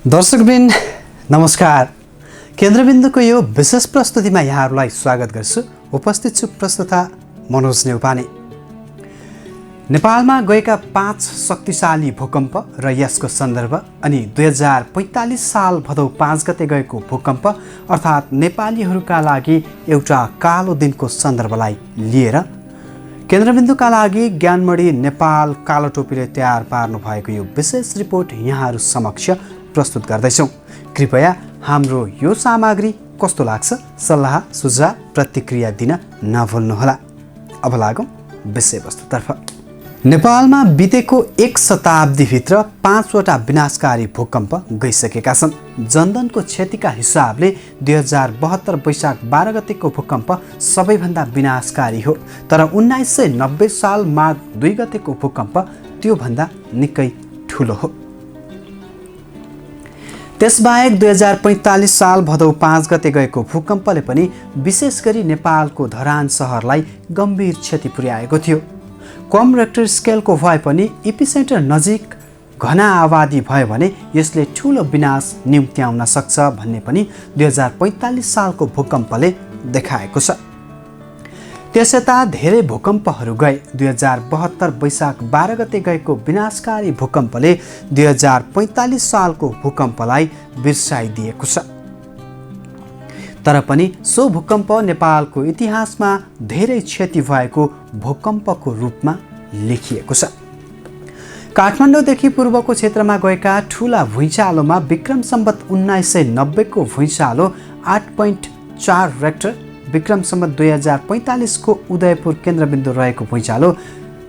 दर्शकवृन्द नमस्कार। केन्द्रबिन्दुको यो विशेष प्रस्तुतिमा यहाँहरूलाई स्वागत गर्छु। उपस्थित छु प्रस्तुता मनोज नेउपाने। नेपालमा गएका 5 शक्तिशाली भूकम्प र यसको सन्दर्भ अनि 2045 साल भदौ 5 गते गएको भूकम्प अर्थात् नेपालीहरूका लागि एउटा कालो दिनको सन्दर्भलाई लिएर केन्द्रबिन्दुका लागि ज्ञानमणी नेपाल कालो टोपीले तयार पार्नु भएको यो विशेष रिपोर्ट यहाँहरू समक्ष प्रस्तुत गर्दैछौँ। कृपया हाम्रो यो सामग्री कस्तो लाग्छ सल्लाह सुझाव प्रतिक्रिया दिन नभुल्नुहोला। अब लागौँ विषयवस्तुतर्फ। नेपालमा बितेको 1 शताब्दीभित्र 5वटा विनाशकारी भूकम्प गइसकेका छन्। जनधनको क्षतिका हिसाबले 2072 वैशाख 12 गतेको भूकम्प सबैभन्दा विनाशकारी हो। तर 1990 साल माघ 2 गतेको भूकम्प त्योभन्दा निकै ठुलो हो। त्यसबाहेक 2045 साल भदौ 5 गते गएको भूकम्पले पनि विशेष गरी नेपालको धरान शहरलाई गम्भीर क्षति पुर्याएको थियो। कम रेक्टर स्केलको भए पनि एपिसेन्टर नजिक घना आबादी भयो भने यसले ठुलो विनाश निम्त्याउन सक्छ भन्ने पनि 2045 सालको भूकम्पले देखाएको छ। त्यसयता धेरै भूकम्पहरू गए। 2072 वैशाख 12 गते गएको विनाशकारी भूकम्पले 2045 सालको भूकम्पलाई बिर्साइदिएको छ। तर पनि सो भूकम्प नेपालको इतिहासमा धेरै क्षति भएको भूकम्पको रूपमा लेखिएको छ। काठमाडौँदेखि पूर्वको क्षेत्रमा गएका ठुला भुइँचालोमा विक्रम सम्वत 1990 को भुइँचालो 8.4 रेक्टर, विक्रम सम्वत 2045 को उदयपुर केन्द्रबिन्दु रहेको भुइँचालो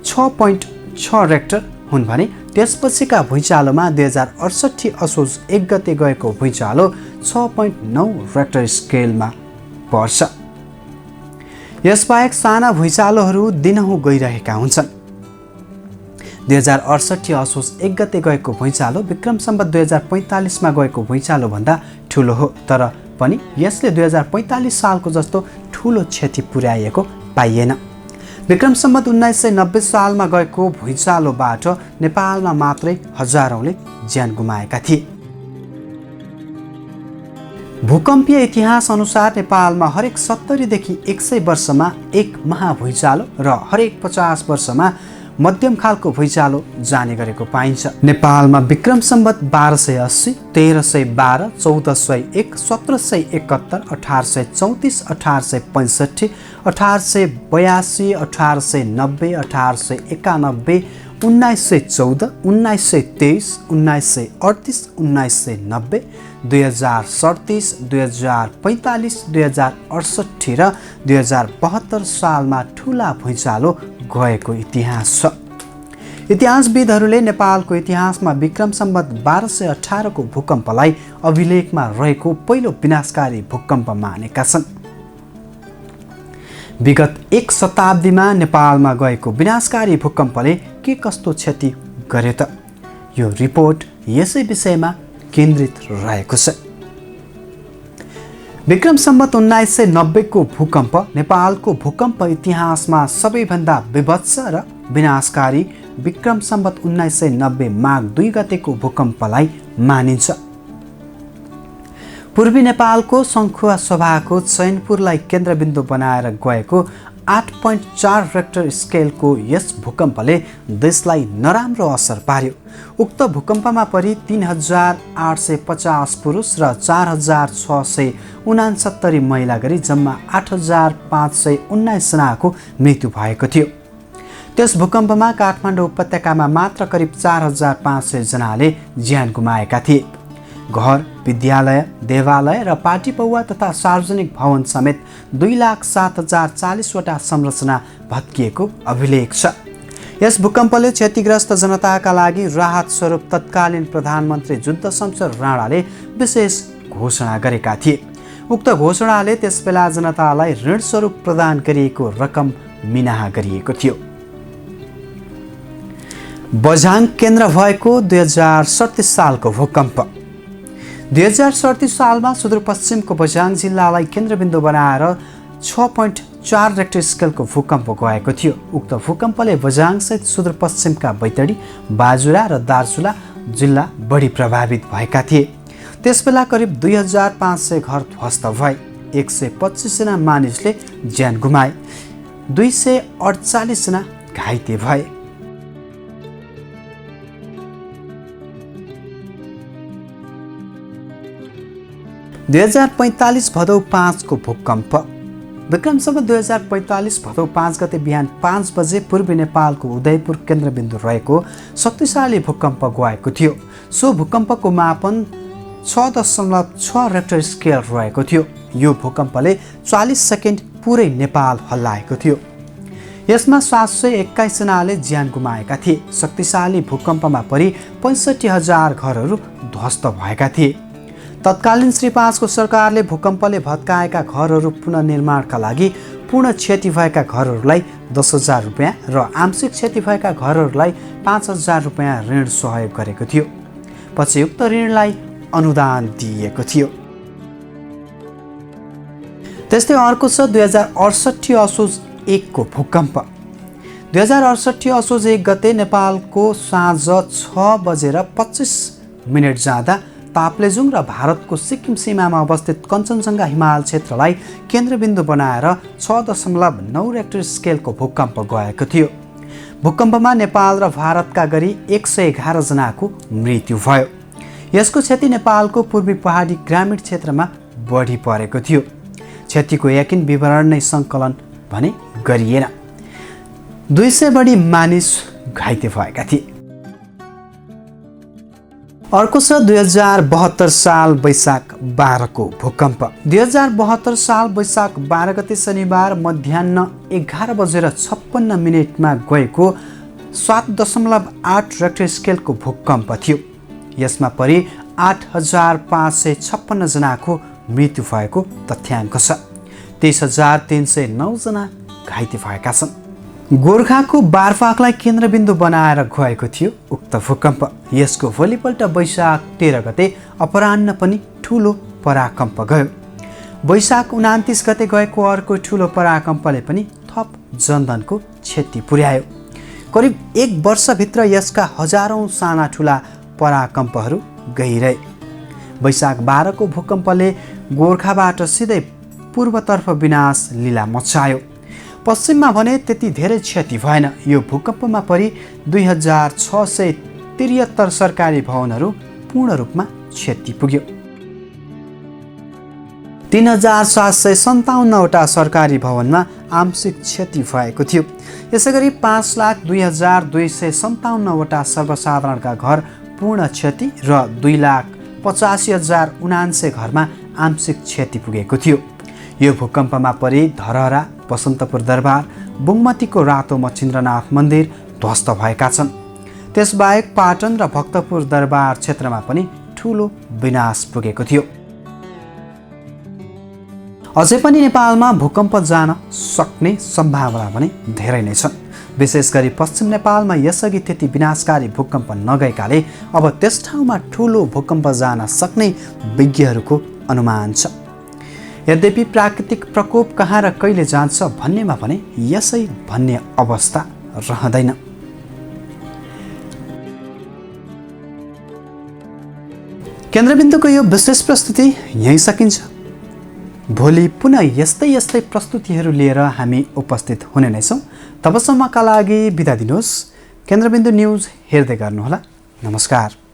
6.6 रेक्टर हुन् भने त्यसपछिका भुइँचालोमा 2068 असोज 1 गते गएको भुइँचालो 6.9 रेक्टर स्केलमा पर्छ। यसबाहेक साना भुइँचालोहरू दिनहुँ गइरहेका हुन्छन्। 2068 असोज 1 गते गएको भुइँचालो विक्रम सम्वत 2045 मा गएको भुइँचालो भन्दा ठुलो हो। तर पनि यसले 2045 सालको जस्तो ठुलो क्षति पुर्याएको पाइएन। विक्रम सम्वत 1990 सालमा गएको भुइँचालोबाट नेपालमा मात्रै हजारौंले ज्यान गुमाएका थिए। भूकम्पीय इतिहास अनुसार नेपालमा हरेक 70 देखि 100 वर्षमा एक महाभुइँचालो र हरेक 50 वर्षमा मध्यम खालको भुइँचालो जाने गरेको पाइन्छ। नेपालमा विक्रम सम्वत 1280, 1312, 1401, 1771, 1834, 1865, 1882, 1890, 1891, 1914, 1923, 1938, 1990, 2037, 2045, 2068 र 2072 सालमा ठुला भुइँचालो गएको इतिहास छ। इतिहासविदहरूले नेपालको इतिहासमा विक्रम सम्वत 1218 को भूकम्पलाई अभिलेखमा रहेको पहिलो विनाशकारी भूकम्प मानेका छन्। विगत 1 शताब्दीमा नेपालमा गएको विनाशकारी भूकम्पले के कस्तो क्षति गर्यो त? यो रिपोर्ट यसै विषयमा केन्द्रित रहेको छ। विक्रम सम्वत 1990 को भूकम्प नेपालको भूकम्प इतिहासमा सबैभन्दा विभत्स र विनाशकारी विक्रम सम्वत 1990 माघ 2 गतेको भूकम्पलाई मानिन्छ। पूर्वी नेपालको सङ्खुवा सभाको चैनपुरलाई केन्द्रबिन्दु बनाएर गएको 8.4 रेक्टर स्केलको यस भूकम्पले देशलाई नराम्रो असर पार्यो। उक्त भूकम्पमा परि 3850 पुरुष र 4669 महिला गरी जम्मा 8519 जनाको मृत्यु भएको थियो। त्यस भूकम्पमा काठमाडौँ उपत्यकामा मात्र करिब 4500 जनाले ज्यान गुमाएका थिए। घर, विद्यालय, देवालय र पार्टी पौवा तथा सार्वजनिक भवन समेत 2,07,040 वटा संरचना भत्किएको अभिलेख छ। यस भूकम्पले क्षतिग्रस्त जनताका लागि राहत स्वरूप तत्कालीन प्रधानमन्त्री जुद्ध शमशेर राणाले विशेष घोषणा गरेका थिए। उक्त घोषणाले त्यसबेला जनतालाई ऋण स्वरूप प्रदान गरिएको रकम मिनाहा गरिएको थियो। बझाङ केन्द्र भएको 2037 सालको भूकम्प। 2037 सालमा सुदूरपश्चिमको बझाङ जिल्लालाई केन्द्रबिन्दु बनाएर 6.4 रेक्टर स्केलको भूकम्प गएको थियो। उक्त भूकम्पले बझाङसहित सुदूरपश्चिमका बैतडी, बाजुरा र दार्चुला जिल्ला बढी प्रभावित भएका थिए। त्यसबेला करिब 2500 घर ध्वस्त भए, 125 जना मानिसले ज्यान गुमाए, 248 जना घाइते भए। « 2045 भदौ 5 को भूकम्प। विक्रमसम्म 2045 भदौ 5 गते बिहान 5 बजे पूर्वी नेपालको उदयपुर केन्द्रबिन्दु रहेको शक्तिशाली भूकम्प गएको थियो। सो भूकम्पको मापन 6.6 रेक्टर स्केल रहेको थियो। यो भूकम्पले 40 सेकेन्ड पुरै नेपाल हल्लाएको थियो। यसमा 721 जनाले ज्यान गुमाएका थिए। शक्तिशाली भूकम्पमा परि 65,000 घरहरू ध्वस्त भएका थिए। तत्कालीन श्री 5 को सरकारले भूकम्पले भत्काएका घरहरू पुनर्निर्माणका लागि पूर्ण क्षति भएका घरहरूलाई 10,000 रुपियाँ र आंशिक क्षति भएका घरहरूलाई 5,000 रुपियाँ ऋण सहयोग गरेको थियो। पछि उक्त ऋणलाई अनुदान दिइएको थियो। त्यस्तै अर्को छ 2068 असोज 1 को भूकम्प। 2068 असोज 1 गते नेपालको साँझ 6:25 जाँदा ताप्लेजुङ र भारतको सिक्किम सीमामा अवस्थित कञ्चनजङ्घा हिमाल क्षेत्रलाई केन्द्रबिन्दु बनाएर 6.9 रेक्टर स्केलको भूकम्प गएको थियो। भूकम्पमा नेपाल र भारतका गरी 111 जनाको मृत्यु भयो। यसको क्षति नेपालको पूर्वी पहाडी ग्रामीण क्षेत्रमा बढी परेको थियो। क्षतिको यकिन विवरण नै सङ्कलन भने गरिएन। 200 बढी मानिस घाइते भएका थिए। अर्को छ 2072 साल वैशाख 12 को भूकम्प। 2072 साल वैशाख 12 गते शनिबार मध्याह्न 11:56 गएको 7.8 रेक्टर स्केलको भूकम्प थियो। यसमा परि 8,556 जनाको मृत्यु भएको तथ्याङ्क छ। 23,309 जना घाइते भएका छन्। गोर्खाको बारफाकलाई केन्द्रबिन्दु बनाएर गएको थियो उक्त भूकम्प। यसको भोलिपल्ट वैशाख 13 गते अपराह्न पनि ठुलो पराकम्प गयो। वैशाख 29 गते गएको अर्को ठुलो पराकम्पले पनि थप जनधनको क्षति पुर्यायो। करिब 1 वर्षभित्र यसका हजारौं साना ठुला पराकम्पहरू गइरहे। वैशाख 12 को भूकम्पले गोर्खाबाट सिधै पूर्वतर्फ विनाश लीला मचायो। पश्चिममा भने त्यति धेरै क्षति भएन। यो भूकम्पमा परि 2,673 सरकारी भवनहरू पूर्ण रूपमा क्षति पुग्यो। 3,757 वटा सरकारी भवनमा आंशिक क्षति भएको थियो। यसैगरी 5,02,257 वटा सर्वसाधारणका घर पूर्ण क्षति र 2,85,079 घरमा आंशिक क्षति पुगेको थियो। यो भूकम्पमा परि धरहरा, बसन्तपुर दरबार, बुङमतीको रातो मच्छिन्द्रनाथ मन्दिर ध्वस्त भएका छन्। त्यसबाहेक पाटन र भक्तपुर दरबार क्षेत्रमा पनि ठुलो विनाश पुगेको थियो। अझै पनि नेपालमा भूकम्प जान सक्ने सम्भावना पनि धेरै नै छन्। विशेष गरी पश्चिम नेपालमा यसअघि त्यति विनाशकारी भूकम्प नगएकाले अब त्यस ठाउँमा ठुलो भूकम्प जान सक्ने विज्ञहरूको अनुमान छ। यद्यपि प्राकृतिक प्रकोप कहाँ र कहिले जान्छ भन्नेमा भने यसै भन्ने अवस्था रहँदैन। केन्द्रबिन्दुको यो विशेष प्रस्तुति यही सकिन्छ। भोलि पुनः यस्तै प्रस्तुतिहरू लिएर हामी उपस्थित हुने नै छौँ। तबसम्मका लागि बिदा दिनुहोस्। केन्द्रबिन्दु न्युज हेर्दै गर्नुहोला। नमस्कार।